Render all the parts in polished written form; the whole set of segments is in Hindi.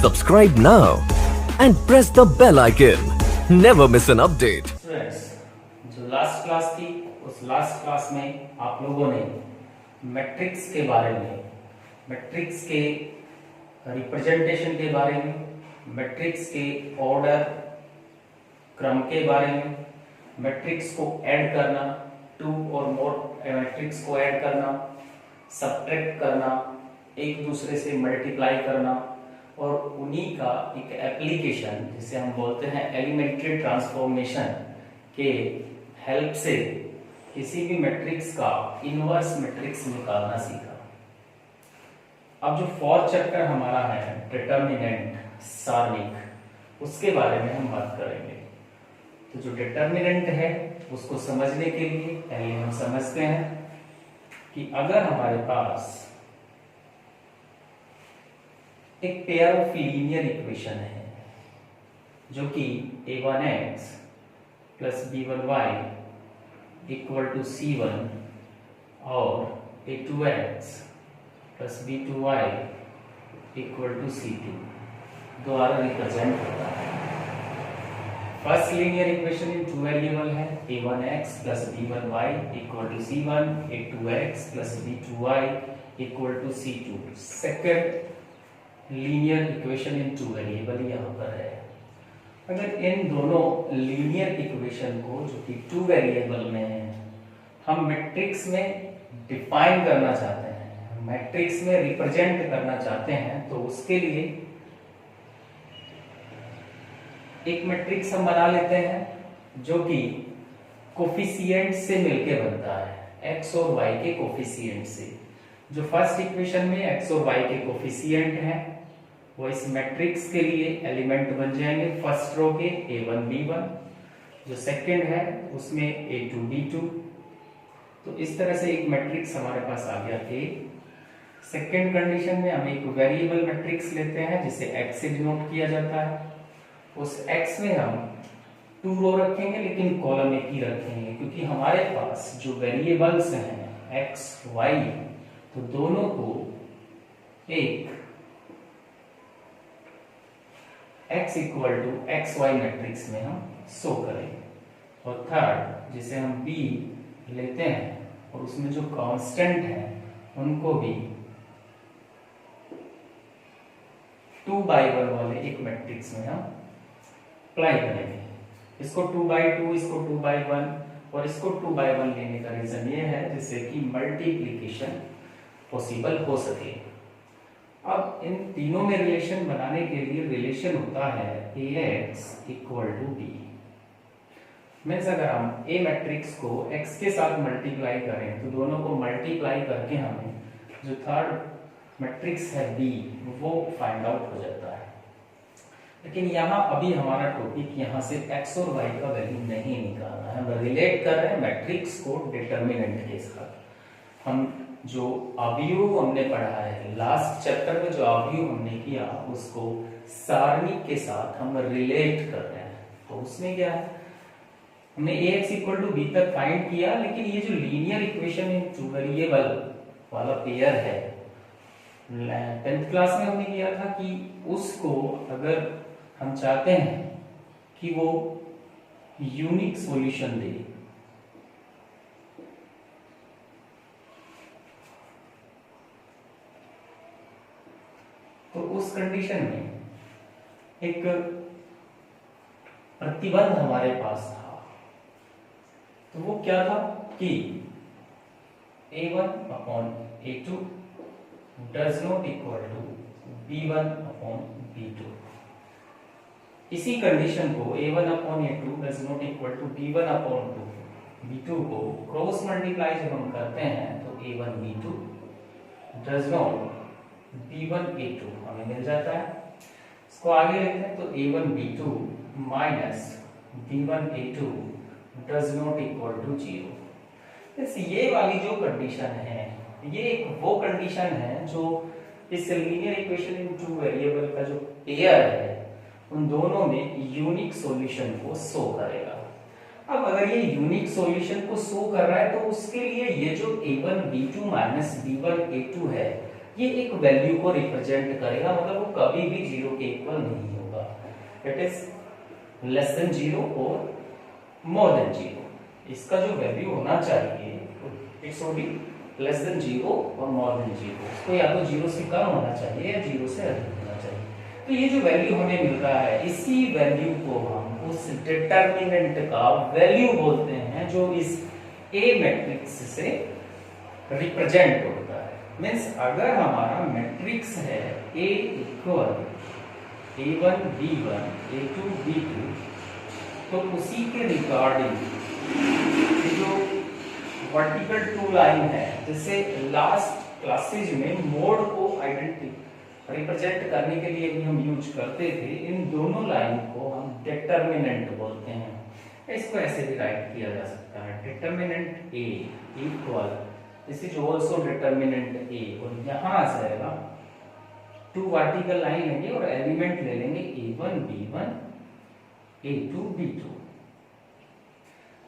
Subscribe now and press the bell icon. Never miss an update. Students, जो लास्ट क्लास थी उस लास्ट क्लास में आप लोगों ने मैट्रिक्स के बारे में, मैट्रिक्स के रिप्रेजेंटेशन के बारे में, मैट्रिक्स के ऑर्डर क्रम के बारे में, मैट्रिक्स को ऐड करना, टू और मोर मैट्रिक्स को ऐड करना, सब्ट्रैक्ट करना, एक दूसरे से मल्टीप्लाई करना और उन्हीं का एक एप्लीकेशन जिसे हम बोलते हैं एलिमेंट्री ट्रांसफॉर्मेशन के हेल्प से किसी भी मैट्रिक्स का इनवर्स मैट्रिक्स निकालना सीखा। अब जो फोर्थ चैप्टर हमारा है डिटर्मिनेंट, सारणिक, उसके बारे में हम बात करेंगे। तो जो डिटर्मिनेंट है उसको समझने के लिए पहले हम समझते हैं कि अगर हमारे पास एक पेयर ऑफ लीनियर इक्वेशन है जो कि a1x plus b1y equal to c1 और a2x plus b2y equal to c2 द्वारा रिप्रेजेंट होता है। First linear equation in two variable है a1x plus b1y equal to c1, a2x plus b2y equal to c2। Second linear equation in two variable यहाँ पर है। अगर इन दोनों लीनियर इक्वेशन को जो कि टू वेरिएबल में है हम मैट्रिक्स में डिफाइन करना चाहते हैं, मैट्रिक्स में रिप्रेजेंट करना चाहते हैं, तो उसके लिए एक मैट्रिक्स हम बना लेते हैं जो कि कोफिशिएंट से मिलके बनता है, x और y के कोफिशिएंट से। जो फर्स्ट इक्वेशन में x और y के कोफिशिएंट हैं वो इस मैट्रिक्स के लिए एलिमेंट बन जाएंगे फर्स्ट रो के a1 b1। जो सेकंड है उसमें a2 b2। तो इस तरह से एक मैट्रिक्स हमारे पास आ गया A। सेकंड कंडीशन में हम एक वेरिएबल मैट्रिक्स लेते हैं जिसे x से डिनोट किया जाता है। उस x में हम टू रो रखेंगे लेकिन कॉलम एक ही रखेंगे क्योंकि हमारे पास जो वेरिएबल्स हैं x y, तो दोनों को एक x equal to X Y matrix में हम शो करेंगे। और थर्ड जिसे हम b लेते हैं और उसमें जो कांस्टेंट है उनको भी 2/1 वाले एक मैट्रिक्स में हम अप्लाई करेंगे। इसको 2/2, इसको 2/1 और इसको 2/1 लेने का रीजन ये है जिससे कि मल्टीप्लिकेशन पॉसिबल हो सके। अब इन तीनों में रिलेशन बनाने के लिए रिलेशन होता है ax equal to b। Means अगर हम a मैट्रिक्स को x के साथ मल्टीप्लाई करें तो दोनों को मल्टीप्लाई करके हमें जो थर्ड मैट्रिक्स है b वो फाइंड आउट हो जाता है। लेकिन यहाँ अभी हमारा टॉपिक यहाँ से x और y का वैल्यू नहीं निकालना है, हम रिलेट कर रहे हैं मैट्रिक्स को डिटर्मिनेंट के साथ। हम जो अवयव हमने पढ़ा है लास्ट चैप्टर में, जो अवयव हमने किया उसको सारणी के साथ हम रिलेट कर रहे हैं। तो उसमें क्या है, हमने ax इक्वल टू b तक फाइंड किया, लेकिन ये जो linear equation in two variable वाला पेयर है 10th क्लास में हमने किया था कि उसको अगर हम चाहते हैं कि वो यूनिक सॉल्यूशन दे तो उस कंडीशन में एक प्रतिबंध हमारे पास था। तो वो क्या था कि a1 upon a2 does not equal to b1 upon b2। इसी कंडीशन को a1 upon a2 does not equal to b1 upon b2 को क्रॉस मल्टीप्लाई जब हम करते हैं तो a1 b2 does not b1 a2 हमें मिल जाता है। इसको आगे लिखते हैं तो a1 b2 minus b1 a2 does not equal to 0। ये वाली जो कंडीशन है ये एक वो कंडीशन है जो इस linear equation in two variable का जो पेयर है उन दोनों में यूनिक सॉल्यूशन को शो करेगा। अब अगर ये यूनिक सॉल्यूशन को शो कर रहा है तो उसके लिए ये जो a1 b2 minus b1 a2 है ये एक वैल्यू को रिप्रेजेंट करेगा, मतलब वो कभी भी 0 के इक्वल नहीं होगा। इट इज लेस देन 0 और मोर देन 0। इसका जो वैल्यू होना चाहिए it should be less than 0 और मोर देन 0। इसको या तो 0 से कम होना चाहिए या 0 से अधिक होना चाहिए। तो ये जो वैल्यू हमें मिल रहा है, इसी वैल्यू को हम उस डिटर्मिनेंट का वैल्यू बोलते हैं जो इस ए मैट्रिक्स से रिप्रेजेंट होता है। मीन्स अगर हमारा मैट्रिक्स है A equal A1 B1 A2 B2, तो उसी के रिगार्डिंग जो वर्टिकल टू लाइन है, जैसे लास्ट क्लासेज में मोड को रिप्रेजेंट करने के लिए भी हम यूज करते थे, इन दोनों लाइन को हम डिटर्मिनेंट बोलते हैं। इसको ऐसे भी राइट किया जा सकता है, determinant A equal this is also determinant A, और यहां आ जाएगा टू वर्टिकल लाइन लेंगे और एलिमेंट ले लेंगे A1 B1 A2 B2।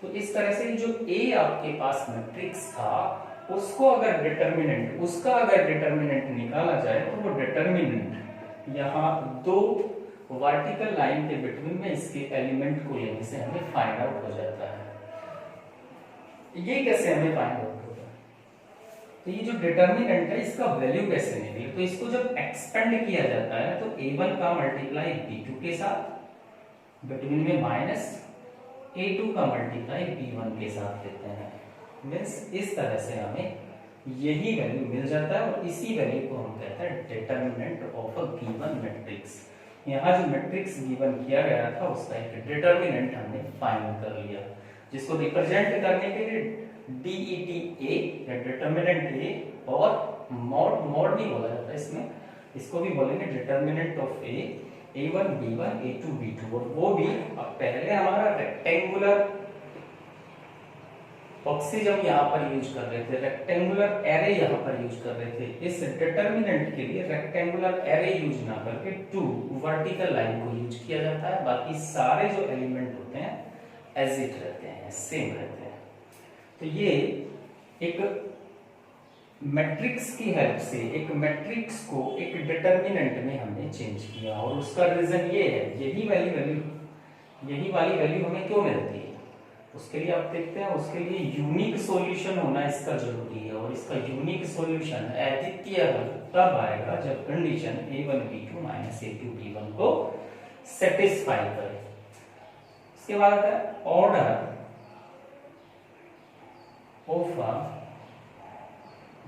तो इस तरह से जो A आपके पास मैट्रिक्स था उसको अगर डिटर्मिनेंट, उसका अगर डिटर्मिनेंट निकाला जाए तो वो डिटर्मिनेंट यहाँ दो वर्टिकल लाइन के बिटवीन में इसके एलिमेंट को लेने से हमें फाइंड आउट हो जाता है। ये कैसे हमें फाइंड आउट होगा? तो ये जो डिटर्मिनेंट है इसका वैल्यू कैसे निकले? तो इसको जब एक्सपेंड किया जाता है तो A1 का मल्टीप्लाई B2 के साथ, बिटवीन में माइनस A2 का मल्टीप्लाई B1 के साथ लेते हैं। मीन्स इस तरह से हमें यही वैल्यू मिल जाता है और इसी वैल्यू को हम कहते हैं determinant of a given matrix. यहाँ जो मैट्रिक्स गिवन किया गया था उसका एक डिटर्मिनेंट हमने फाइंड कर लिया, जिसको रिप्रेजेंट करने के लिए DET A या डिटर्मिनेंट A और मॉड भी बोला जाता है इसमें, इसको भी बोलेंगे determinant of A A1 B1 A2 B2। और वो भी अब पहले हमारा रेक्टेंगुलर प्रॉक्सी जब यहाँ पर यूज कर रहे थे, रेक्टेंगुलर एरे यहाँ पर यूज कर रहे थे, इस डिटर्मिनेंट के लिए रेक्टेंगुलर एरे यूज ना करके टू वर्टिकल लाइन को यूज किया जाता है। बाकी सारे जो एलिमेंट होते हैं एज इट रहते हैं, सेम रहते हैं। तो ये एक मैट्रिक्स की हेल्प से एक मैट्रिक्स को एक डिटर्मिनेंट में हमने चेंज किया, और उसका रीजन ये है, यही वाली वैल्यू हमें क्यों मिलती है, उसके लिए आप देखते हैं, उसके लिए यूनिक सॉल्यूशन होना इसका जरूरी है। और इसका यूनिक सॉल्यूशन अद्वितीय तब आएगा जब condition A1 B2 minus A2 B1 को सेटिस्फाई करे। इसके बाद आता है order of a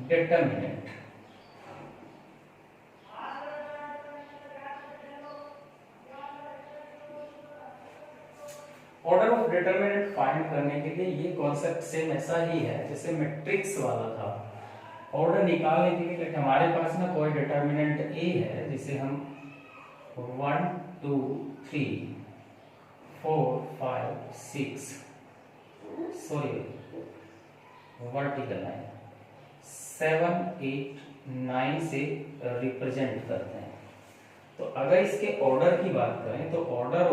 determinant. Order of determinant find करने के लिए ये कॉन्सेप्ट सेम ऐसा ही है जैसे मैट्रिक्स वाला था। ऑर्डर निकालने के लिए हमारे पास ना कोई डिटर्मिनेंट A है जिसे हम 1 2 3 4 5 6 सॉरी वर्टिकल लाइन 7 8 9 से रिप्रेजेंट करते हैं। तो अगर इसके ऑर्डर की बात करें तो order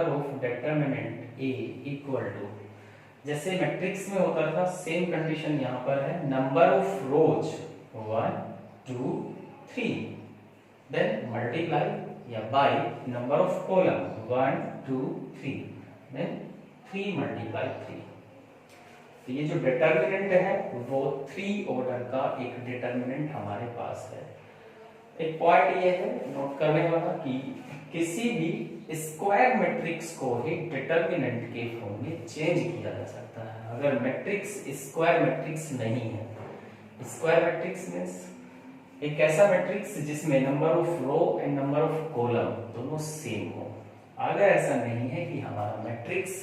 of determinant A equal to, जैसे मैट्रिक्स में होता था सेम कंडीशन यहाँ पर है, number of rows 1 2 3, then multiply या by number of column 1 2 3, then 3 multiply 3। तो ये जो डिटर्मिनेंट है वो 3 ऑर्डर का एक डिटर्मिनेंट हमारे पास है। एक पॉइंट ये है नोट करने वाला कि किसी भी स्क्वायर मैट्रिक्स को ही डिटर्मिनेंट के फॉर्म में चेंज किया जा सकता है। अगर मैट्रिक्स स्क्वायर मैट्रिक्स नहीं है, स्क्वायर मैट्रिक्स मींस एक ऐसा मैट्रिक्स जिसमें number of row and number of column दोनों सेम हो। अगर ऐसा नहीं है कि हमारा मैट्रिक्स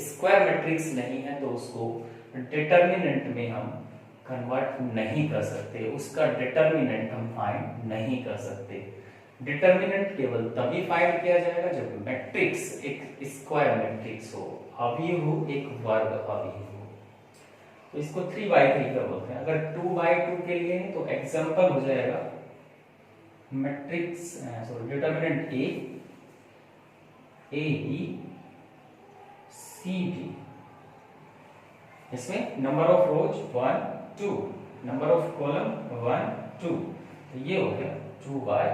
स्क्वायर मैट्रिक्स नहीं है तो उसको डिटर्मिनेंट में हम कन्वर्ट नहीं कर सकते, उसका डिटर्मिनेंट हम फाइंड नहीं कर सकते। डिटर्मिनेंट केवल तभी फाइंड किया जाएगा जब मैट्रिक्स एक स्क्वायर मैट्रिक्स हो, अवयव हो, एक वर्ग अवयव हो। तो इसको 3/3 का बोलते हैं। अगर 2/2 के लिए तो एग्जांपल हो जाएगा matrix determinant A B C D, इसमें number of rows 1 2, number of column 1 2, तो ये हो गया 2 बाय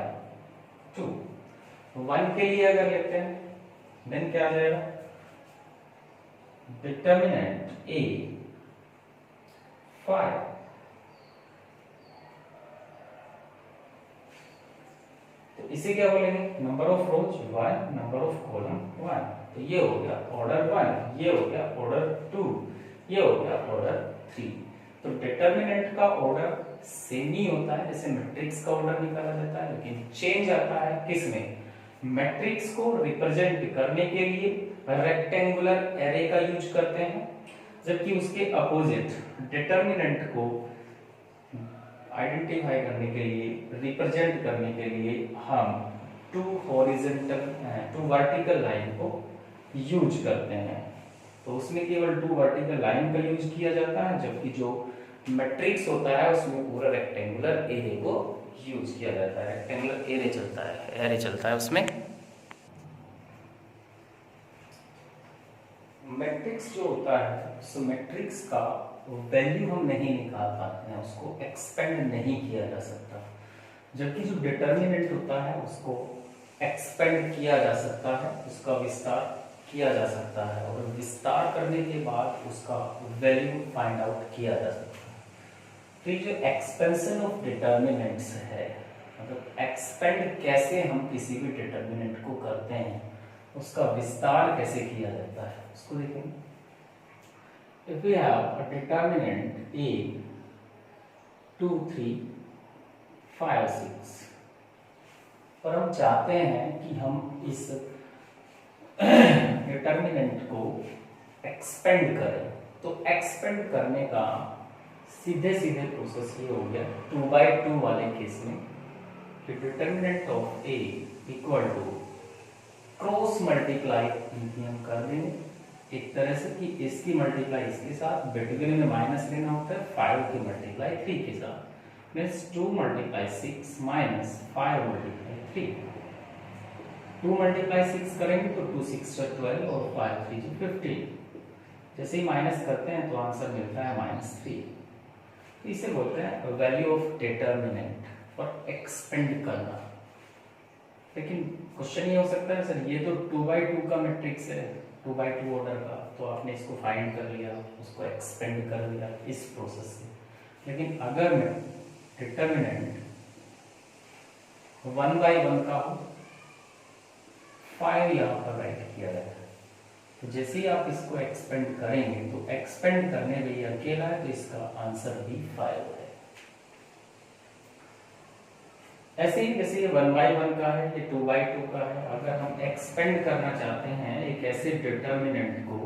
2। 1 के लिए अगर लेते हैं देन क्या आ जाएगा, डिटर्मिनेंट ए 5, तो इसे क्या बोलेंगे, number of rows 1, number of column 1, तो ये हो गया ऑर्डर 1, ये हो गया ऑर्डर 2, ये हो गया ऑर्डर 3। तो डिटर्मिनेंट का ऑर्डर सेम ही होता है जैसे मैट्रिक्स का ऑर्डर निकाला जाता है, लेकिन चेंज आता है किसमें, मैट्रिक्स को रिप्रेजेंट करने के लिए रेक्टेंगुलर एरे का यूज करते हैं, जबकि उसके अपोजिट डिटर्मिनेंट को आइडेंटिफाई करने के लिए, रिप्रेजेंट करने के लिए हम टू वर्टिकल लाइन को यूज करते हैं। तो उसमें केवल 2 वर्टिकल लाइन का यूज किया जाता है, जबकि जो मैट्रिक्स होता है उसमें पूरा रेक्टेंगुलर एरे को यूज किया जाता है, रेक्टेंगुलर एरे चलता है उसमें। मैट्रिक्स जो होता है उस मैट्रिक्स का वैल्यू हम नहीं निकाल पाते हैं, उसको एक्सपेंड नहीं किया जा सकता, जबकि जो डिटर्मिनेंट होता है उसको एक्सपेंड किया जा सकता है, उसका विस्तार किया जा सकता है, और विस्तार करने के बाद उसका वैल्यू फाइंड आउट किया जा सकता है। तो ये जो एक्सपेंशन ऑफ डिटर्मिनेंट्स है, मतलब एक्सपेंड कैसे हम किसी भी डिटर्मिनेंट को करते हैं, उसका विस्तार कैसे किया जाता है उसको देखेंगे। If we have a determinant a 2 3 5 6 और हम चाहते हैं कि हम इस डिटर्मिनेंट को एक्सपेंड करें, तो एक्सपेंड करने का सीधे सीधे प्रोसेस ये हो गया 2 बाई 2 वाले केस में कि determinant of a equal to cross multiply इनकी हम कर देंगे एक तरह से कि इसकी मल्टीप्लाई इसके साथ, बेटिकली में माइनस लेना होता है 5 की मल्टीप्लाई 3 के साथ, means 2 multiply 6 minus 5 multiply 3। 2 multiply 6 करेंगे तो 2 6 12 और 5 3 15, जैसे ही माइनस करते हैं तो आंसर मिलता है -3। तो इसे बोलते हैं value of determinant for expand करना। लेकिन क्वेश्चन ये हो सकता है सर ये तो 2 बाई 2 का मैट्रिक्स है, 2 बाई 2 ऑर्डर का, तो आपने इसको फाइंड कर लिया, उसको एक्सपेंड कर लिया इस प्रोसेस से। लेकिन अगर मैं डिटर्मिनेंट 1 बाई 1 का हो, 5 यहाँ पर राइट किया जाता है, तो जैसे ही आप इसको एक्सपेंड करेंगे तो एक्सपेंड करने में ये अकेला है, तो इसका आंसर भी 5 है। ऐसे ही जैसे ये 1 बाई 1 का है, ये 2 बाई 2 का है, अगर हम एक्सपेंड करना चाहते हैं एक ऐसे डिटर्मिनेंट को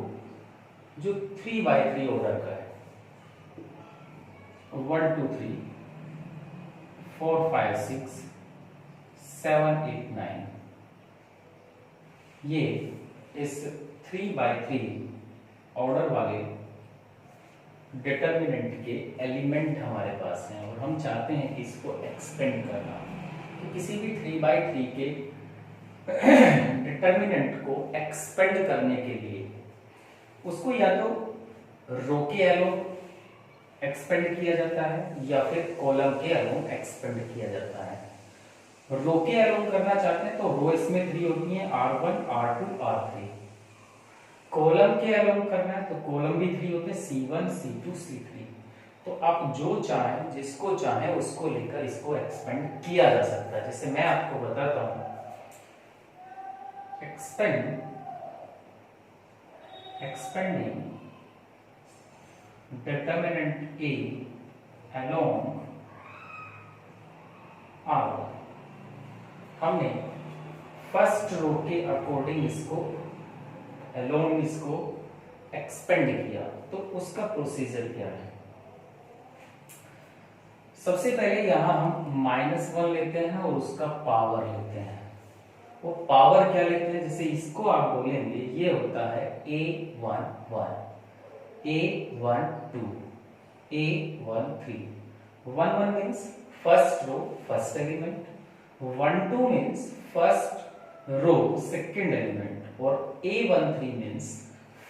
जो 3 बाई 3 ऑर्डर का है, 1 2 3 4 5 6 7 8 9, ये इस 3 बाई 3 ऑर्डर वाले डिटर्मिनेंट के एलिमेंट हमारे पास हैं और हम चाहते हैं कि इसको एक्सपेंड करना। तो किसी भी 3 बाई 3 के डिटर्मिनेंट को एक्सपेंड करने के लिए उसको या तो रो के एलोन एक्सपेंड किया जाता है या फिर कॉलम के एलोन एक्सपेंड किया जाता है। रो के एलोन करना चाहते हैं तो रो इसमें 3 होती है, R1 R2 R3। कॉलम के एलोन करना है तो कॉलम भी 3 होते हैं, C1 C2 C3। तो आप जो चाहें, जिसको चाहें उसको लेकर इसको एक्सपेंड किया जा सकता है। जैसे मैं आपको बताता हूं, expanding determinant A along R1, हमने फर्स्ट रो के अकॉर्डिंग इसको along इसको एक्सपेंड किया, तो उसका प्रोसीजर क्या है। सबसे पहले यहां हम -1 लेते हैं और उसका पावर लेते हैं। वो पावर क्या लेते हैं, जैसे इसको आप बोलेंगे ये होता है A11, A12, A13। 1 means first row first element, 1 means first row second element, और A13 means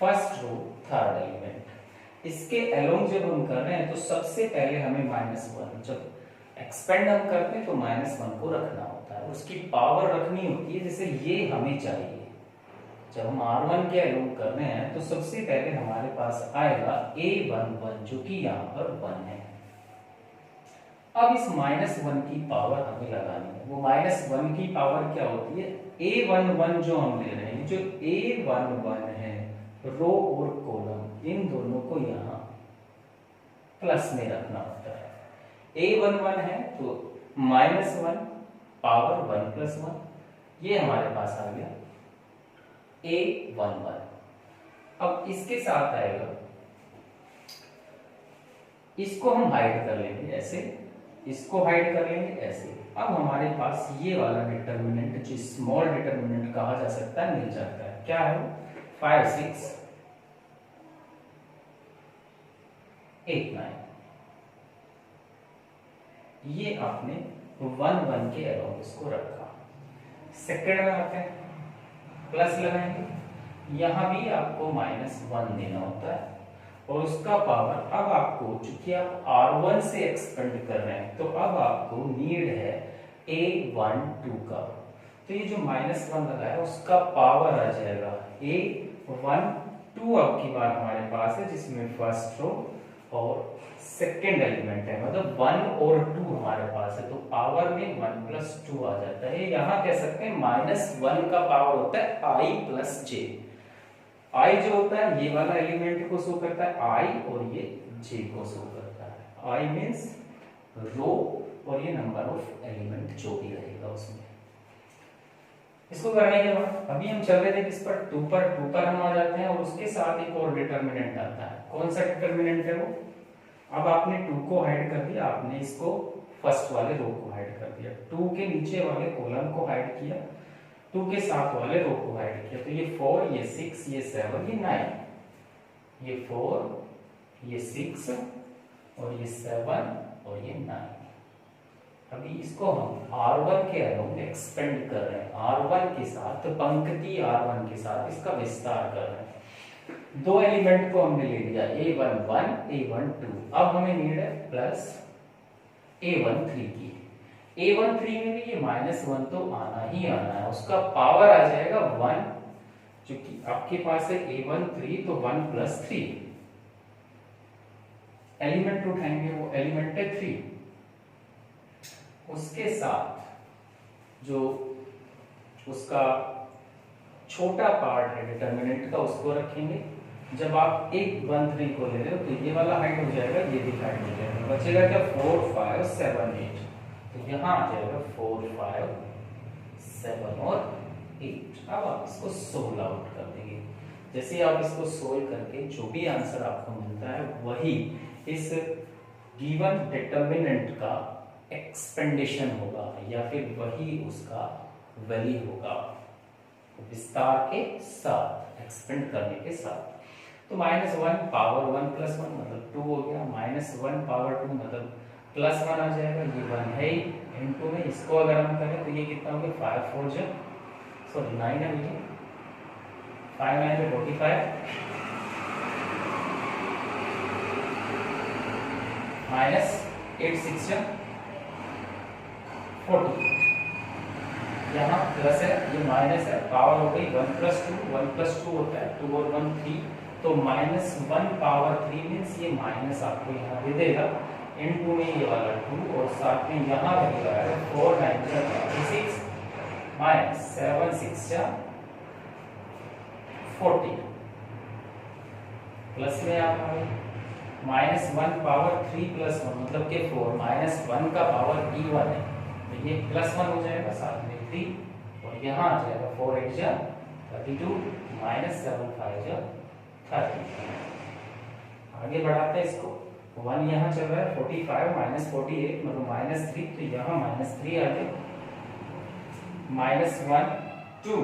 first row third element. इसके अलोंग जब हम कर रहे हैं तो सबसे पहले हमें -1, जब एक्सपेंड हम करते हैं तो -1 को रखना होता है, उसकी पावर रखनी होती है, जैसे ये हमें चाहिए। जब हम R1 के अलोंग कर रहे हैं तो सबसे पहले हमारे पास आएगा A11 जो कि यहाँ पर 1 है। अब इस -1 की पावर हमें लगानी है। वो -1 की पावर क्या होती है? A11 जो हम ले रहे हैं, जो A11 है रो और कॉलम, इन दोनों को यहाँ प्लस में रखना होता है। A11 है तो -1 पावर 1 + 1, ये हमारे पास आ गया A11। अब इसके साथ आएगा, इसको हम हाइड कर लेंगे ऐसे, इसको हाइड कर लेंगे ऐसे। अब हमारे पास ये वाला डिटर्मिनेंट, जो स्मॉल डिटर्मिनेंट कहा जा सकता है, मिल जाता है। क्या है वो? 5 6 8 9। ये आपने 1 1 के अराउंड इसको रखा। सेकंड में आते हैं, प्लस लगाएंगे, यहां भी आपको -1 देना होता है और उसका पावर, अब आपको चूंकि आप R1 से एक्सपेंड कर रहे हैं तो अब आपको नीड है A12 का, तो ये जो -1 लगा है उसका पावर आ जाएगा A12। अब की बार हमारे पास है जिसमें फर्स्ट रो और सेकंड एलिमेंट है, मतलब 1 और 2 हमारे पास है, तो पावर में 1 + 2 आ जाता है। यहां कह सकते हैं -1 का पावर होता है I + j। I जो होता है ये वाला एलिमेंट को शो करता है I, और ये J को शो करता है। I मींस रो और ये नंबर ऑफ एलिमेंट जो भी रहेगा उसमें। इसको करने के बाद अभी हम चल रहे थे किस पर? 2 पर। 2 पर हम आ जाते हैं और उसके साथ एक और डिटर्मिनेंट आता है। कौन सा डिटर्मिनेंट है वो? अब आपने 2 को हाइड कर दिया, आपने इसको फर्स्ट वाले रो को हाइड कर दिया, 2 के नीचे वाले कॉलम को हाइड किया, 2 के साथ वाले रो को हाइड किया, तो ये 4, ये 6, ये 7, ये 9, ये 4, ये 6 और ये 7 और ये 9। अभी इसको हम R1 के अलोंग एक्सपेंड कर रहे हैं, R1 के साथ, पंक्ति R1 के साथ इसका विस्तार कर रहे हैं। 2 एलिमेंट को हमने ले लिया, A11 A12। अब हमें नीड है प्लस A13 की। A13 में भी ये -1 तो आना ही आना है, उसका पावर आ जाएगा 1, क्योंकि आपके पास है A13 तो 1 + 3 एलिमेंट उठाएंगे, वो एलिमेंट है 3। उसके साथ जो उसका छोटा पार्ट है डिटर्मिनेंट का, उसको रखेंगे। जब आप A13 को ले रहे हो तो ये वाला हाइड हो जाएगा, ये भी हाइड हो जाएगा, बचेगा क्या? 4 5 7 8, तो यहाँ आ जाएगा 4 5 7 और 8। अब आप इसको सोल्व आउट कर देंगे। जैसे आप इसको सोल्व करके जो भी आंसर आपको मिलता है वही इस गिवन डिटर्मिनेंट का एक्सपेंडेशन होगा, या फिर वही उसका वैल्यू होगा विस्तार के साथ, एक्सपेंड करने के साथ। तो -1 पावर 1 + 1 मतलब 2 हो गया, -1 पावर 2 मतलब +1 आ जाएगा, ये 1 है ही इनटू में। इसको अगर हम करें तो ये कितना हो गया? 5 4 9 है भैया, 5 9 45 -8 6 40। यहाँ प्लस है, ये माइनस है, पावर हो गई 1 + 2, 1 + 2 होता है 2 और 1 3, तो -1 पावर 3 मीन्स ये माइनस आपको यहाँ दे देगा, इनटू में ये वाला 2 और साथ में यहाँ रहेगा 4 9 36 -7 6 40 प्लस में आप आए -1 पावर 3 + 1 मतलब के 4, -1 का पावर E1 है, तो ये +1 हो जाएगा, साथ में 3 और यहाँ आ जाएगा 4 8 जा 32 -7 5 जा 30। आगे बढ़ाते हैं इसको, 1 यहाँ चल रहा है 45 -48 मतलब -3, तो यहाँ -3 आ गया, -1 2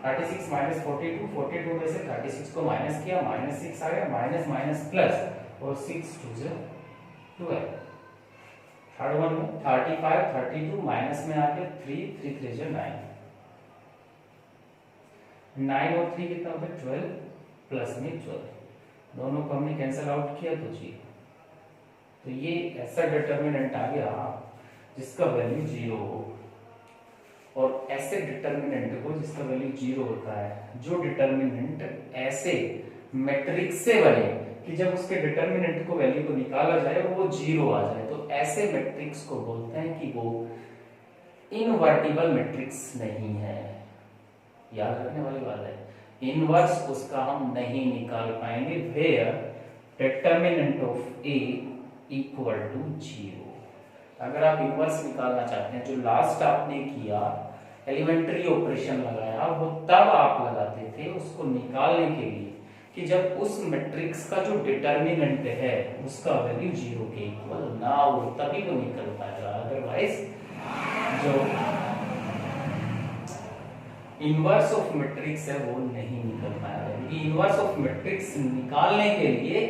36 -42 42 में से 36 को माइनस किया, -6 आ गया, माइनस प्लस और 6 2 जा 12। थर्ड वन में 35 32 माइनस में आके 3 3 3 जा 9 9 और 3 कितना होता है 12 प्लस में 12। दोनों को हमने कैंसिल आउट किया तो 0। तो ये ऐसा डिटर्मिनेंट आ गया जिसका वैल्यू 0 हो, और ऐसे डिटर्मिनेंट को जिसका वैल्यू 0 होता है, जो डिटर्मिनेंट ऐसे मैट्रिक्स से बने कि जब उसके डिटर्मिनेंट को वैल्यू को निकाला जाए और वो 0 आ जाए, तो ऐसे मैट्रिक्स को बोलते हैं कि वो इनवर्टिबल मैट्रिक्स नहीं है। याद रखने वाली बात है, इनवर्स उसका हम नहीं निकाल पाएंगे where determinant of A equal to 0। अगर आप इनवर्स निकालना चाहते हैं, जो लास्ट आपने किया एलिमेंट्री ऑपरेशन लगाया, वो तब आप लगाते थे उसको निकालने के लिए कि जब उस मैट्रिक्स का जो डिटर्मिनेंट है उसका वैल्यू 0 के इक्वल ना हो, तभी वो निकल पाएगा। अदरवाइज जो इनवर्स ऑफ मैट्रिक्स है वो नहीं निकल पाएगा। इनवर्स ऑफ मैट्रिक्स निकालने के लिए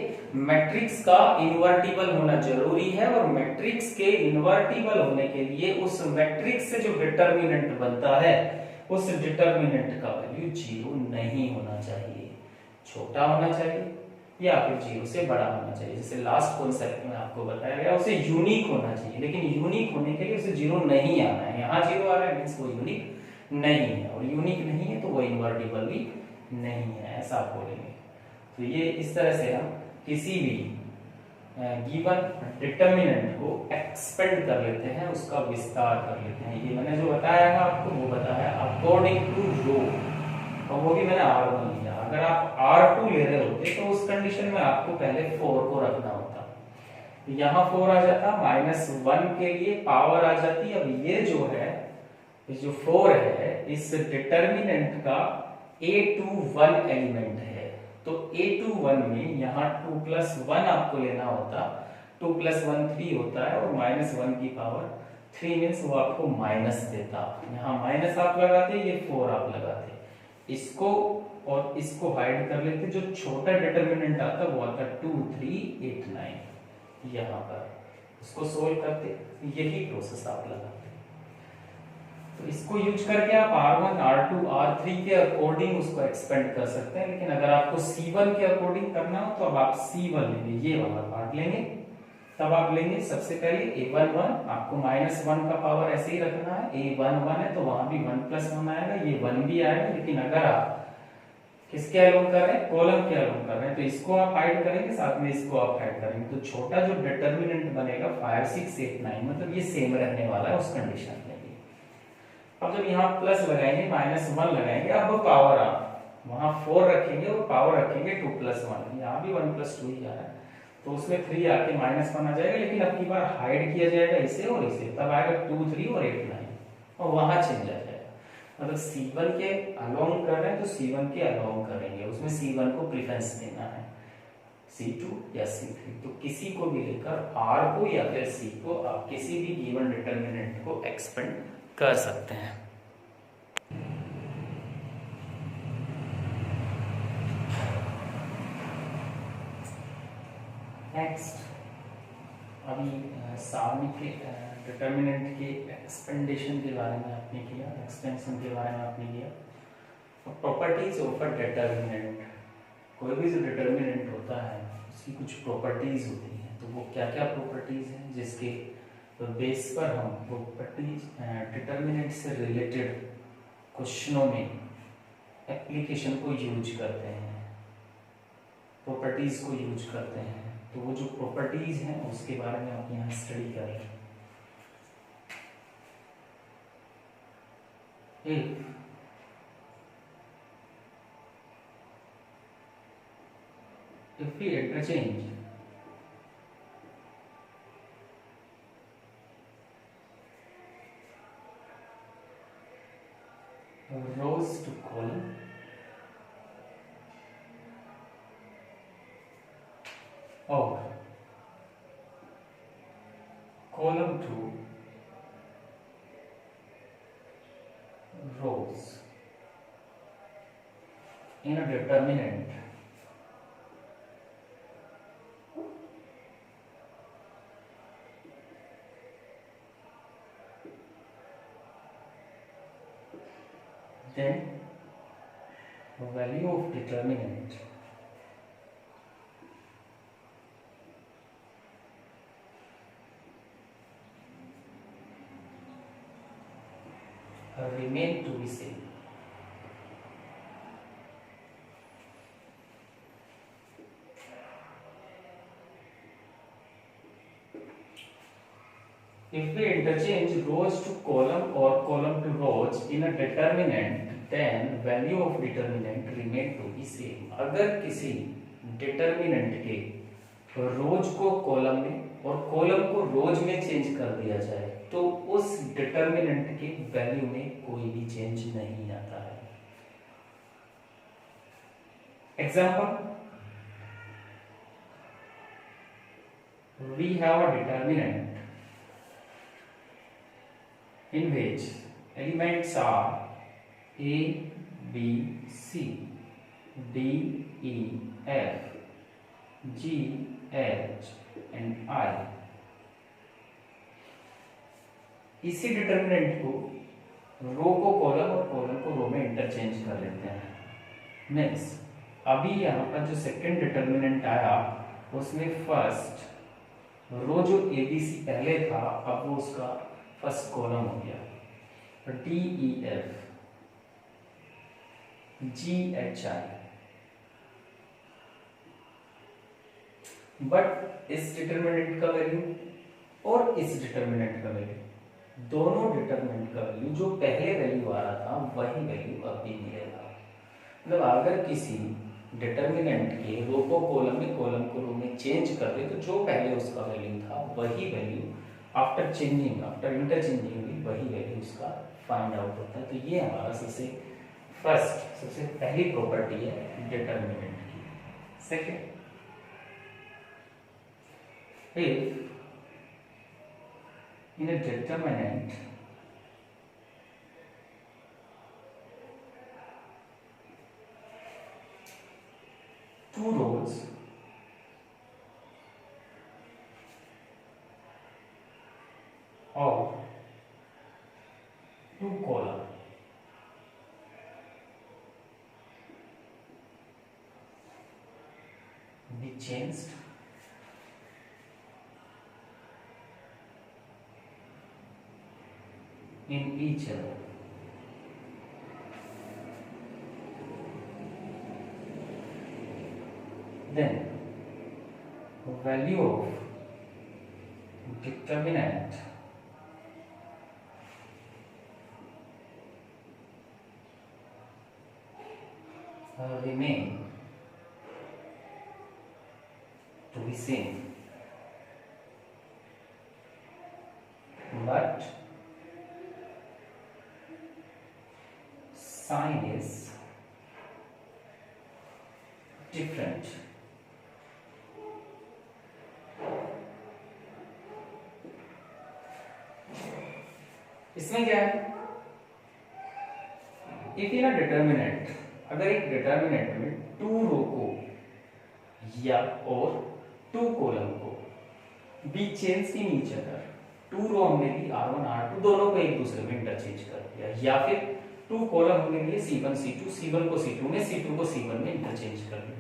मैट्रिक्स का इन्वर्टिबल होना जरूरी है, और मैट्रिक्स के इन्वर्टिबल होने के लिए उस मैट्रिक्स से जो डिटर्मिनेंट बनता है उस डिटर्मिनेंट का वैल्यू 0 नहीं होना चाहिए, छोटा होना चाहिए या फिर 0 से बड़ा होना चाहिए। जैसे लास्ट कॉन्सेप्ट में आपको बताया गया, उसे यूनिक होना चाहिए, लेकिन यूनिक होने के लिए उसे 0 नहीं आना है। यहाँ 0 आ रहा है मींस वो यूनिक नहीं है, और यूनिक नहीं है तो वो इन्वर्टिबल भी नहीं है, ऐसा आप बोलेंगे। तो ये इस तरह से हम किसी भी गिवन डिटर्मिनेंट को एक्सपेंड कर लेते हैं, उसका विस्तार कर लेते हैं। ये मैंने जो बताया है आपको, वो बताया अकॉर्डिंग टू रो, और वो भी मैंने R1 लिया। अगर आप R2 ले रहे होते तो उस कंडीशन में आपको पहले 4 को रखना होता, यहाँ 4 आ जाता, -1 के लिए पावर आ जाती। अब ये जो है, जो 4 है, इस डिटर्मिनेंट का A21 एलिमेंट है, तो A21 में यहाँ 2 + 1 आपको लेना होता, 2 + 1 3 होता है, और -1 की पावर 3 मीन्स वो आपको माइनस देता। यहाँ माइनस आप लगाते, ये 4 आप लगाते, इसको और इसको हाइड कर लेते। जो छोटा डिटर्मिनेंट आता वो आता 2 3 8 9, यहाँ पर उसको सोल्व करते, यही प्रोसेस आप लगाते। तो इसको यूज करके आप R1 R2 R3 के अकॉर्डिंग उसको एक्सपेंड कर सकते हैं, लेकिन अगर आपको C1 के अकॉर्डिंग करना हो तो अब आप C1 लेंगे, ये वाला पार्ट लेंगे। तब आप लेंगे सबसे पहले A11, आपको -1 का पावर ऐसे ही रखना है, A11 है तो वहां भी 1 + 1 आएगा, ये 1 भी आएगा। लेकिन अगर आप किसके अलोंग कर रहे हैं, कॉलम के अलोंग कर रहे हैं, तो इसको आप हाइड करेंगे, साथ में इसको आप हाइड करेंगे, तो छोटा जो डिटर्मिनेंट बनेगा 5 6 8 9, मतलब ये सेम रहने वाला है उस कंडीशन में भी। अब जब यहाँ प्लस लगाएंगे, -1 लगाएंगे, अब पावर आप वहां 4 रखेंगे और पावर रखेंगे 2 + 1, यहाँ भी 1 + 2 ही आ रहा है, तो उसमें 3 आके -1 आ जाएगा। लेकिन अब की बार हाइड किया जाएगा इसे और इसे, तब आएगा 2 3 और 8 9, और वहां चेंज आ जाएगा। मतलब C1 के अलोंग कर रहे हैं तो C1 के अलोंग करेंगे, उसमें C1 को प्रेफरेंस देना है, C2 या C3, तो किसी को भी लेकर R को या फिर C को आप किसी भी गिवन डिटर्मिनेंट को एक्सपेंड कर सकते हैं। नेक्स्ट, अभी सारणी के डिटर्मिनेंट के एक्सपेंडेशन के बारे में आपने किया, एक्सपेंशन के बारे में आपने किया। प्रॉपर्टीज ऑफ अ डिटर्मिनेंट, कोई भी जो डिटर्मिनेंट होता है उसकी कुछ प्रॉपर्टीज होती हैं, तो वो क्या क्या प्रॉपर्टीज हैं जिसके बेस पर हम प्रॉपर्टीज डिटर्मिनेंट से रिलेटेड क्वेश्चनों में एप्लीकेशन को यूज करते हैं, प्रॉपर्टीज को यूज करते हैं। तो वो जो प्रॉपर्टीज हैं उसके बारे में आप यहाँ स्टडी कर रहे हैं। If we interchange rows to column, or column to rows in a determinant, then the value of determinant remain to be same. If we interchange rows to column or column to rows in a determinant, then value of determinant remain to be same. अगर किसी determinant के रोज को कॉलम में और कॉलम को रोज में चेंज कर दिया जाए तो उस डिटर्मिनेंट के वैल्यू में कोई भी चेंज नहीं आता है. Example, we have a determinant in which elements are A, B, C, D, E, F, G, H and I. इसी डिटर्मिनेंट को रो को कॉलम और कॉलम को रो में इंटरचेंज कर लेते हैं. नेक्स्ट, अभी यहाँ पर जो सेकंड डिटर्मिनेंट आया उसमें फर्स्ट रो जो ABC पहले था अब वो उसका फर्स्ट कॉलम हो गया. D, E, F, G, H, I. But इस डिटर्मिनेंट का वैल्यू और इस डिटर्मिनेंट का वैल्यू, दोनों डिटर्मिनेंट का वैल्यू जो पहले वैल्यू आ रहा था वही वैल्यू अब भी मिलेगा. मतलब अगर किसी डिटर्मिनेंट के रो को कॉलम में कॉलम को रो में चेंज कर दे तो जो पहले उसका वैल्यू था वही value after changing, after interchanging भी वही वैल्यू उसका फाइंड आउट होता है. तो ये हमारा सबसे पहली प्रॉपर्टी है डिटर्मिनेंट की. Second, if in a determinant two rows or two column be changed in each other, then the value of determinant remain to be same, but sign is different. इसमें क्या है, इफ इन अ डिटर्मिनेंट, अगर एक डिटर्मिनेंट में टू रो को या और टू कॉलम को be change in each other, two row हमने ली R1 R2 दोनों को एक दूसरे में इंटरचेंज कर दिया, या फिर टू कॉलम हमने लिए C1 C2, C1 को C2 में, C2 को C1 में इंटरचेंज कर दिया.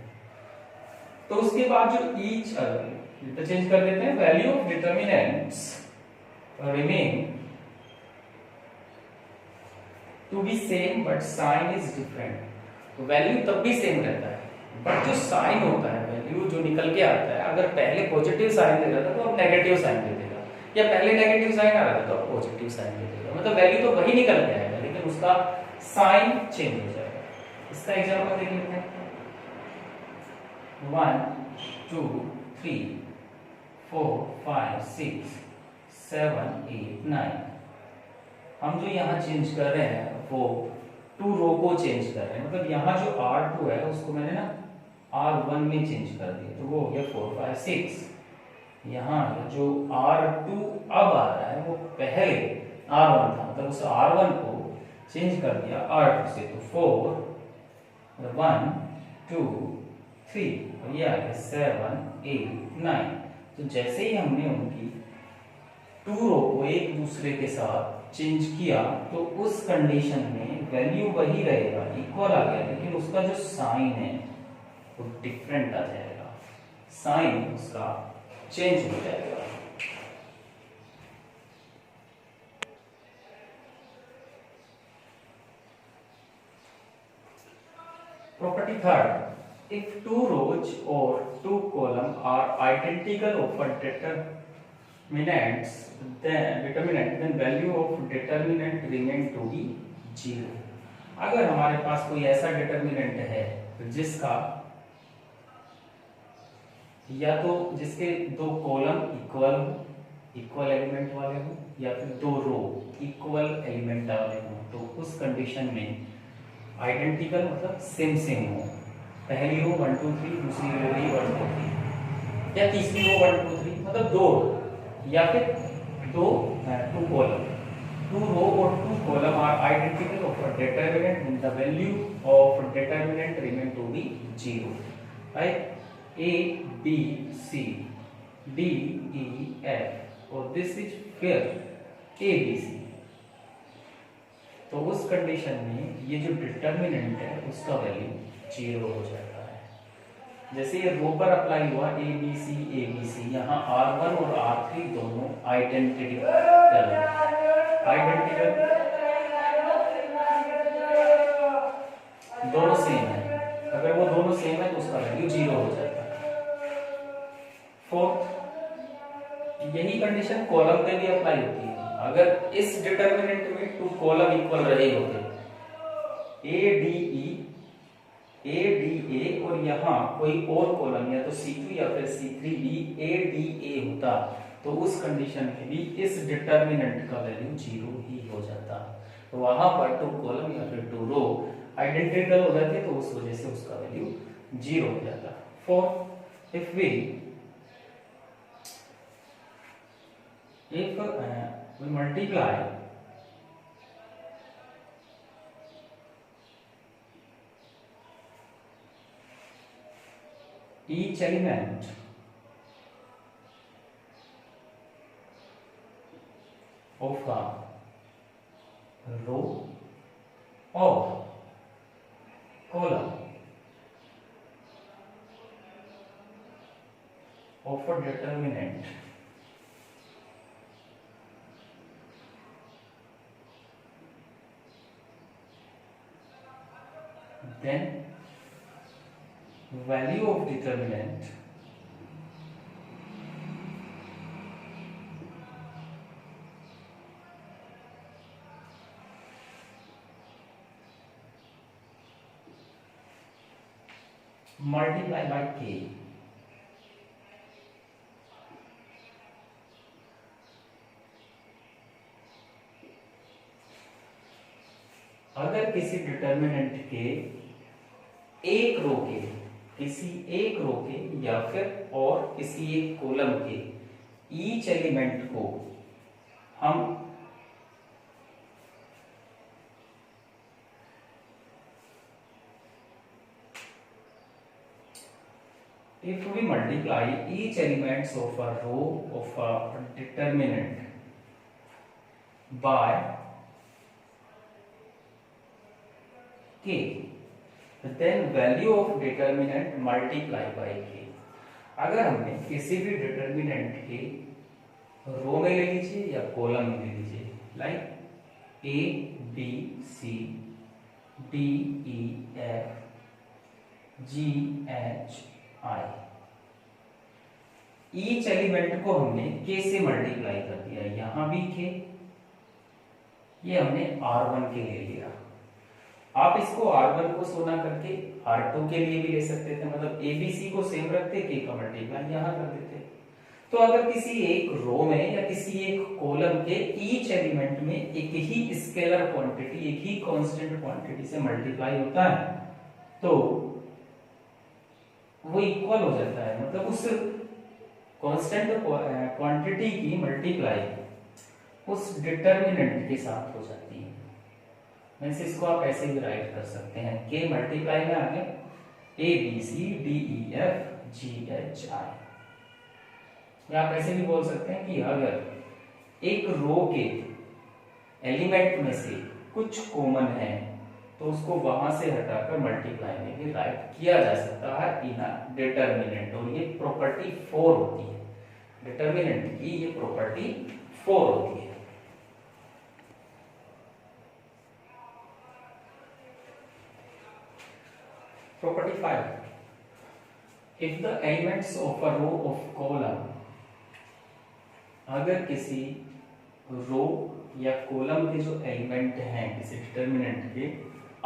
तो उसके बाद जो ईच अदर इंटरचेंज कर देते हैं, value of determinants remain to be same but sign is different. तो वैल्यू तब भी सेम रहता है बट जो साइन होता है, वैल्यू जो निकल के आता है, अगर पहले पॉजिटिव साइन दे रहा था तो अब नेगेटिव साइन दे देगा, या पहले नेगेटिव साइन आ रहा था तो अब पॉजिटिव साइन दे देगा. मतलब वैल्यू तो वही निकल के आएगा लेकिन उसका साइन चेंज हो जाएगा. इसका एग्जांपल देख लेते हैं. 1 2 3 4 5 6 7 8 9. हम जो यहाँ चेंज कर रहे हैं वो टू रो को चेंज कर रहे हैं. मतलब यहाँ जो R2 है उसको मैंने ना R1 में चेंज कर दिया, तो वो हो गया 4 5 6. यहाँ जो R2 अब आ रहा है वो पहले R1 था, मतलब उस R1 को चेंज कर दिया R2 से, तो 4 1 2 3 और ये आ गया 7 8 9. तो जैसे ही हमने उनकी टू रो को एक दूसरे के साथ चेंज किया तो उस कंडीशन में वैल्यू वही रहेगा, इक्वल आ गया, लेकिन उसका जो साइन है वो डिफरेंट आ जाएगा, साइन उसका चेंज हो जाएगा. Property third, if two rows or two columns are identical of a determinant, then value of determinant remain to be 0. अगर हमारे पास कोई ऐसा डिटर्मिनेंट है जिसका या तो जिसके दो कॉलम इक्वल एलिमेंट वाले हो या फिर दो रो इक्वल एलिमेंट वाले हो, तो उस कंडीशन में आइडेंटिकल मतलब सेम हो। पहली रो 1 2 3, दूसरी रो भी 1 2 3, या तीसरी रो 1 2 3, मतलब दो रो या फिर two column, two row or two column are identical of a determinant, then the value of determinant remain to be 0. Right? A, B, C, D, E, F, और this is फिर A, B, C। तो उस कंडीशन में ये जो डिटर्मिनेंट है उसका वैल्यू 0 हो जाता है। जैसे ये रो पर अप्लाई हुआ A, B, C, यहाँ R1 और R3 दोनों आइडेंटिकल दोनों सेम है। अगर वो दोनों सेम है तो उसका वैल्यू 0 हो जाता है। फोर्थ, यही कंडीशन कॉलम पे भी अप्लाई होती है। अगर इस डिटर्मिनेंट में टू कॉलम इक्वल रहे होते ए डी ए और यहाँ कोई और कॉलम या तो C2 या फिर C3 भी A D A होता, तो उस कंडीशन में भी इस डिटर्मिनेंट का वैल्यू 0 ही हो जाता। तो वहां पर टू कॉलम या फिर टू रो आइडेंटिकल हो जाते, तो उस वजह से उसका वैल्यू 0 हो जाता। Fourth, if we multiply each element of a row or column of a determinant, then value of determinant multiply by k, अगर किसी डिटर्मिनेंट के किसी एक रो के या फिर और किसी एक कॉलम के ईच एलिमेंट को हम if we multiply each elements of a row of a determinant by k, then value of determinant multiply by k। अगर हमने किसी भी डिटर्मिनेंट के रो में ले लीजिए या कॉलम में ले लीजिए, like A B C D E F G H I, each element को हमने k से मल्टीप्लाई कर दिया। यहां भी k, ये हमने R1 के लिए लिया। आप इसको R1 को सोना करके R2 के लिए भी ले सकते थे, मतलब ABC को सेम रखते k का मल्टीप्लाई यहां कर देते। तो अगर किसी एक रो में या किसी एक कॉलम के ईच एलिमेंट में एक ही स्केलर क्वांटिटी, एक ही कांस्टेंट क्वांटिटी से मल्टीप्लाई होता है, तो वो इक्वल हो जाता है, मतलब उस कांस्टेंट क्वांटिटी की मल्टीप्लाई उस डिटर्मिनेंट के साथ हो जाती है। मींस इसको आप ऐसे भी राइट कर सकते हैं, k मल्टीप्लाई में आगे A B C D E F G H I, या आप ऐसे भी बोल सकते हैं कि अगर एक रो के एलिमेंट में से कुछ कॉमन है तो उसको वहां से हटाकर मल्टीप्लाई में भी राइट किया जा सकता है इन अ डिटर्मिनेंट, और ये प्रॉपर्टी 4 होती है। डिटर्मिनेंट की ये प्रॉपर्टी 4 होती है। Property 5. If the elements of a row of column, अगर किसी रो या कॉलम के जो एलिमेंट हैं किसी डिटर्मिनेंट के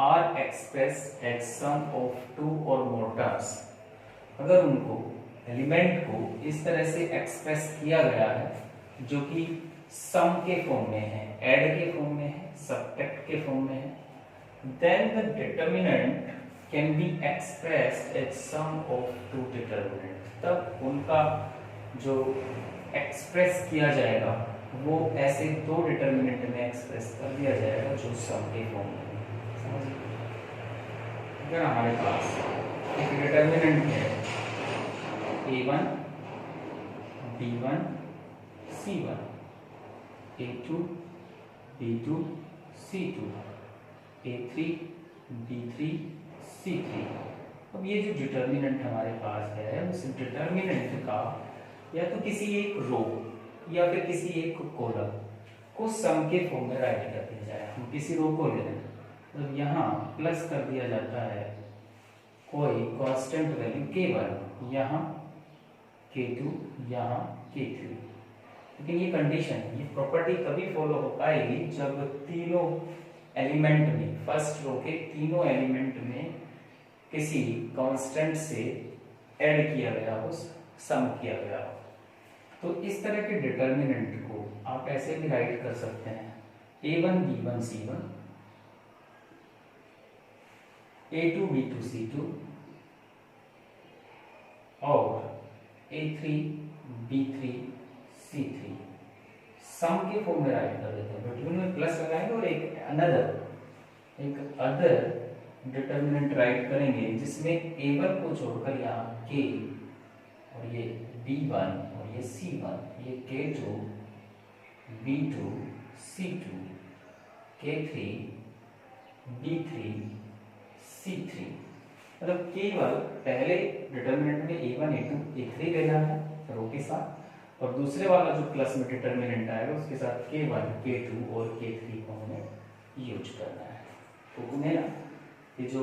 are express as sum of two और मोर टर्म्स, अगर उनको एलिमेंट को इस तरह से एक्सप्रेस किया गया है जो कि सम के फॉर्म में है, ऐड के फॉर्म में है, सब्ट्रैक्ट के फॉर्म में है, then the determinant can be expressed as sum of two determinant. तब उनका जो एक्सप्रेस किया जाएगा वो ऐसे दो डिटर्मिनेंट में एक्सप्रेस कर दिया जाएगा जो सम के फॉर्म में है। अगर हमारे पास एक डिटर्मिनेंट है a1 b1 c1 a2 b2 c2 a3 b3 c3। अब ये जो डिटर्मिनेंट हमारे पास है उस डिटर्मिनेंट का या तो किसी एक रो या फिर किसी एक कॉलम को सम के फॉर्म में राइट कर दिया जाए। हम किसी रो को ले लें, मतलब यहाँ प्लस कर दिया जाता है कोई कांस्टेंट वैल्यू k1, यहाँ k2, यहाँ k3। लेकिन ये कंडीशन, ये प्रॉपर्टी तभी फॉलो हो पाएगी जब तीनों एलिमेंट में, फर्स्ट रो के तीनों एलिमेंट में किसी कांस्टेंट से ऐड किया गया हो, सम किया गया हो। तो इस तरह के डिटर्मिनेंट को आप ऐसे भी राइट कर सकते हैं a1 b1 c1 a2 b2 c2 और a3 b3 c3। सम के फॉर्म में राइट कर देते हैं, बिटवीन में प्लस लगाएंगे और एक अदर डिटर्मिनेंट राइट करेंगे जिसमें a1 को छोड़कर यहाँ k और ये b1 और ये c1, ये k2 b2 c2 k3 b3 c3। मतलब केवल पहले डिटर्मिनेंट में a1 a2 a3 लेना है रो के साथ, और दूसरे वाला जो प्लस में डिटर्मिनेंट आएगा उसके साथ k1 k2 और k3 को हमें यूज करना है। तो उन्हें ना ये जो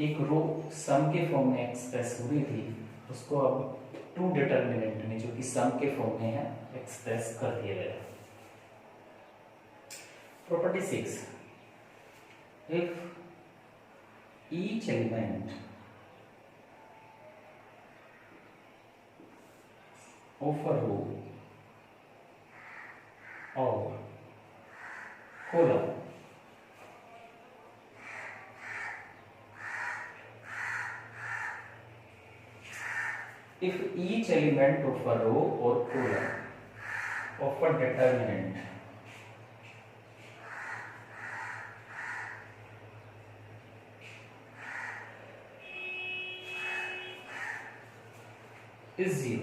एक रो सम के फॉर्म में एक्सप्रेस हो रही थी उसको अब टू डिटर्मिनेंट में जो कि सम के फॉर्म में है एक्सप्रेस कर दिया गया। Property 6, if each element of a row और column if each element of a row or column of a determinant is 0,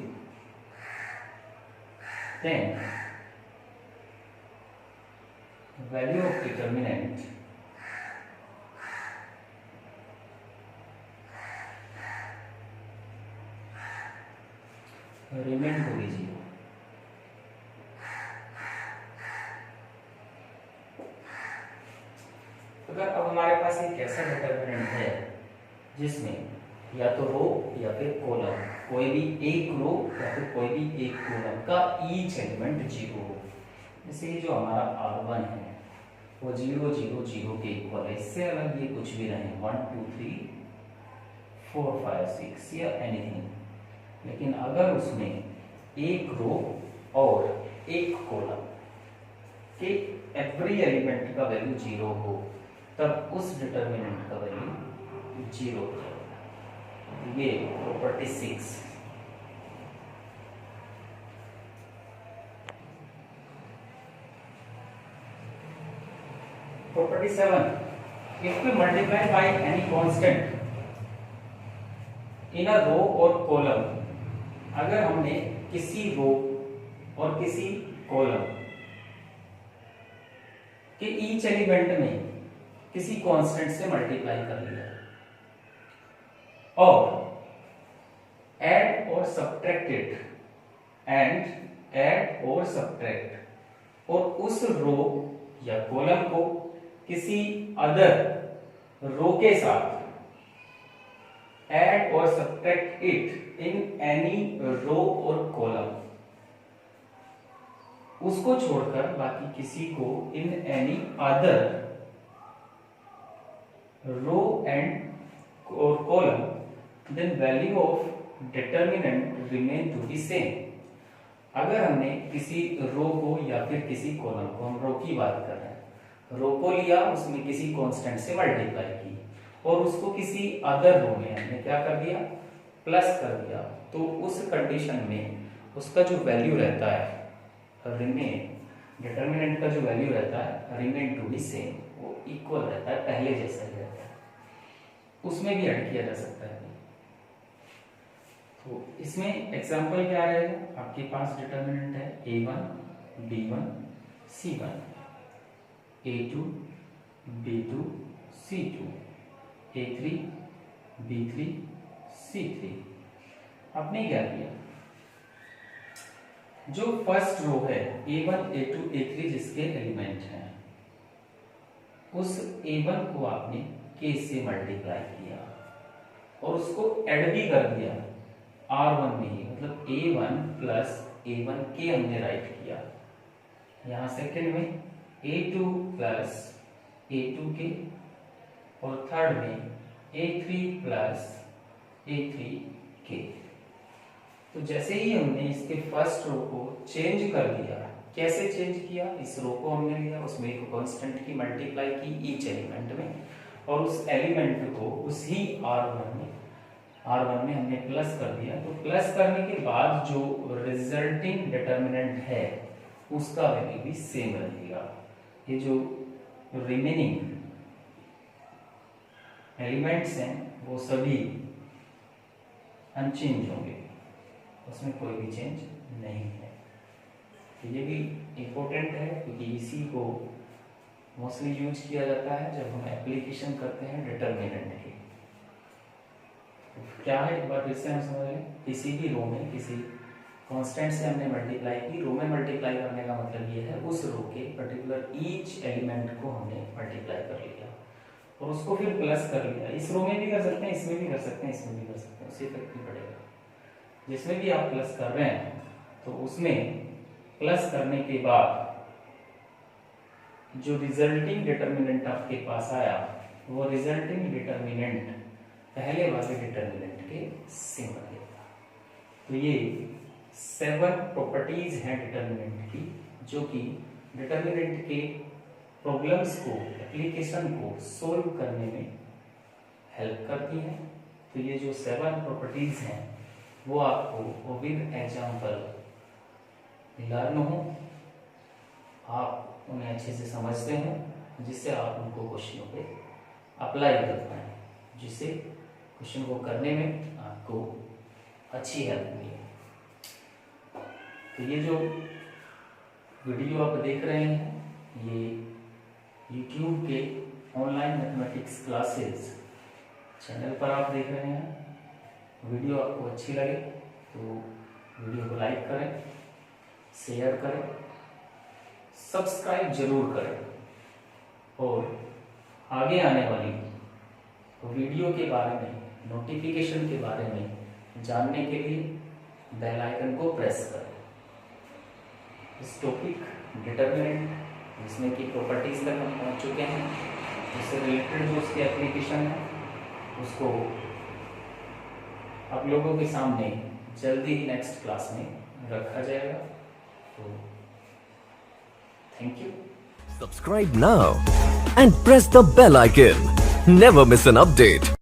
then the value of determinant remain होगी 0। अगर अब हमारे पास एक ऐसा डिटर्मिनेंट है जिसमें या तो रो या फिर कॉलम, कोई भी एक रो या फिर कोई भी एक कॉलम का ईच एलिमेंट 0 हो, जैसे जो हमारा R1 है वो 0 0 0 के इक्वल है, इससे अलग ये कुछ भी नहीं 1 2 3 4 5 6 या एनीथिंग। लेकिन अगर उसमें एक रो और एक कॉलम के एवरी एलिमेंट का वैल्यू 0 हो तब उस डिटर्मिनेंट का वैल्यू 0 हो जाएगा। ये property 6। Property 7, if we multiply by any constant in a row or column, अगर हमने किसी रो और किसी कॉलम के ईच एलिमेंट में किसी कांस्टेंट से मल्टीप्लाई कर लिया और ऐड और सब्ट्रैक्टेड और उस रो या कॉलम को किसी अदर रो के साथ add or subtract it in any row or column, उसको छोड़कर बाकी किसी को in any other row and or column, then value of determinant remain to be same. अगर हमने किसी रो को या फिर किसी कॉलम को, हम रो की बात कर रहे हैं, रो को लिया, उसमें किसी कांस्टेंट से मल्टीप्लाई की और उसको किसी अदर रो में हमने क्या कर दिया, प्लस कर दिया, तो उस कंडीशन में उसका जो वैल्यू रहता है रिमेन, डिटरमिनेंट का जो वैल्यू रहता है रिमेन टू बी सेम, वो इक्वल रहता है, पहले जैसा ही रहता है, उसमें भी ऐड किया जा सकता है। तो इसमें एग्जांपल क्या रहेगा, आपके पास डिटरमिनेंट है a1 b1 c1, a2 b2 c2, a3 b3 c3। आपने क्या किया, जो फर्स्ट रो है a1 a2 a3 जिसके एलिमेंट हैं, उस a1 को आपने k से मल्टीप्लाई किया और उसको ऐड भी कर दिया r1 में ही, मतलब a1 प्लस a1k हमने राइट किया। यहाँ सेकंड में a2 प्लस a2k और थर्ड में a3 प्लस a3k। तो जैसे ही हमने इसके फर्स्ट रो को चेंज कर दिया, कैसे चेंज किया, इस रो को हमने लिया, उसमें एक कांस्टेंट की मल्टीप्लाई की ईच एलिमेंट में और उस एलिमेंट को उसी R1 में हमने प्लस कर दिया। तो प्लस करने के बाद जो रिजल्टिंग डिटरमिनेंट है उसका वैल्यू भी सेम रहेगा। ये जो रिमेनिंग एलिमेंट्स हैं वो सभी अनचेंज होंगे, उसमें कोई भी चेंज नहीं है। तो ये भी इम्पोर्टेंट है क्योंकि इसी को मोस्टली यूज किया जाता है जब हम एप्लीकेशन करते हैं डिटरमिनेंट की। क्या है एक बार फिर से हम समझ लें, किसी भी रो में किसी कांस्टेंट से हमने मल्टीप्लाई की, रो में मल्टीप्लाई करने का मतलब ये है उस रो के पर्टिकुलर ईच एलिमेंट को हमने मल्टीप्लाई कर लिया और उसको फिर प्लस कर लिया। इस रो में भी कर सकते हैं, इसमें भी कर सकते हैं, इसमें भी कर सकते हैं, उससे इफेक्ट नहीं पड़ेगा। जिसमें भी आप प्लस कर रहे हैं तो उसमें प्लस करने के बाद जो रिजल्टिंग डिटरमिनेंट आपके पास आया वो रिजल्टिंग डिटरमिनेंट पहले वाले डिटरमिनेंट के सेम रहेगा। तो ये 7 प्रॉपर्टीज हैं डिटरमिनेंट की जो कि डिटरमिनेंट के प्रॉब्लम्स को, एप्लीकेशन को सोल्व करने में हेल्प करती हैं। तो ये जो 7 प्रॉपर्टीज हैं वो आपको विद एग्जाम्पल लर्न हो, आप उन्हें अच्छे से समझते हैं, जिससे आप उनको क्वेश्चनों पे अप्लाई कर पाएं, जिससे क्वेश्चन को करने में आपको अच्छी हेल्प मिले। तो ये जो वीडियो आप देख रहे हैं ये YouTube के ऑनलाइन मैथमेटिक्स क्लासेस चैनल पर आप देख रहे हैं। वीडियो आपको अच्छी लगे तो वीडियो को लाइक करें, शेयर करें, सब्सक्राइब जरूर करें और आगे आने वाली वीडियो के बारे में, नोटिफिकेशन के बारे में जानने के लिए बेल आइकन को प्रेस करें। इस टॉपिक डिटरमिनेंट जिसमें की प्रॉपर्टीज तक हम पहुंच चुके हैं, उससे रिलेटेड जो उसकी एप्लीकेशन है उसको आप लोगों के सामने जल्दी ही नेक्स्ट क्लास में रखा जाएगा। तो thank you. Subscribe now and press the bell icon. Never miss an update.